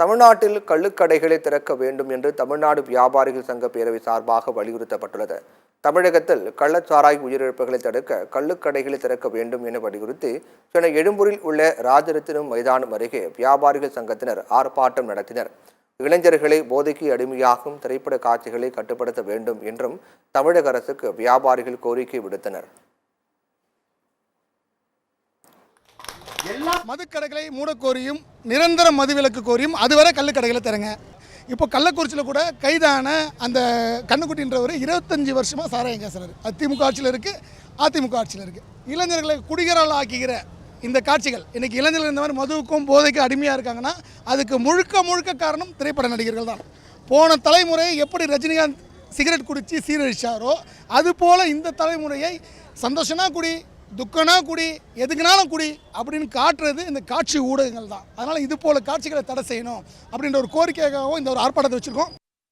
தமிழ்நாட்டில் கள்ளுக்கடைகளை திறக்க வேண்டும் என்று தமிழ்நாடு வியாபாரிகள் சங்க பேரவை சார்பாக வலியுறுத்தப்பட்டுள்ளது. தமிழகத்தில் கள்ளச்சாராய் உயிரிழப்புகளை தடுக்க கள்ளுக்கடைகளை திறக்க வேண்டும் என வலியுறுத்தி சென்னை எழும்பூரில் உள்ள ராஜரத்தினம் மைதானம் அருகே வியாபாரிகள் சங்கத்தினர் ஆர்ப்பாட்டம் நடத்தினர். இளைஞர்களை போதைக்கு அடிமையாகும் திரைப்பட காட்சிகளை கட்டுப்படுத்த வேண்டும் என்றும் தமிழக அரசுக்கு வியாபாரிகள் கோரிக்கை விடுத்தனர். எல்லா மதுக்கடைகளை மூடக்கோரியும் நிரந்தர மதுவிலக்கு கோரியும் அதுவரை கள்ளுக்கடைகளை தரங்க. இப்போ கள்ளக்குறிச்சியில் கூட கைதான அந்த கண்ணுக்குட்டின்றவர் 25 வருஷமாக சாராயம் கேசுறாரு. அது திமுக ஆட்சியில் இருக்குது, அதிமுக ஆட்சியில் இருக்குது. இளைஞர்களை குடிகரால் ஆக்கிக்கிற இந்த காட்சிகள் இன்றைக்கி இளைஞர்கள் இந்த மாதிரி மதுவுக்கும் போதைக்கும் அடிமையாக இருக்காங்கன்னா அதுக்கு முழுக்க காரணம் திரைப்பட நடிகர்கள் தான். போன தலைமுறை எப்படி ரஜினிகாந்த் சிகரெட் குடித்து சீரழிச்சாரோ அதுபோல் இந்த தலைமுறையை சந்தோஷனா குடி, துக்கனா குடி, எதுக்குனாலும் குடி அப்படின்னு காட்டுறது இந்த காட்சி ஊடகங்கள் தான். அதனால் இது போல் காட்சிகளை தடை செய்யணும் அப்படின்ற ஒரு கோரிக்கையாகவும் இந்த ஒரு ஆர்ப்பாட்டத்தை வச்சுருக்கோம்.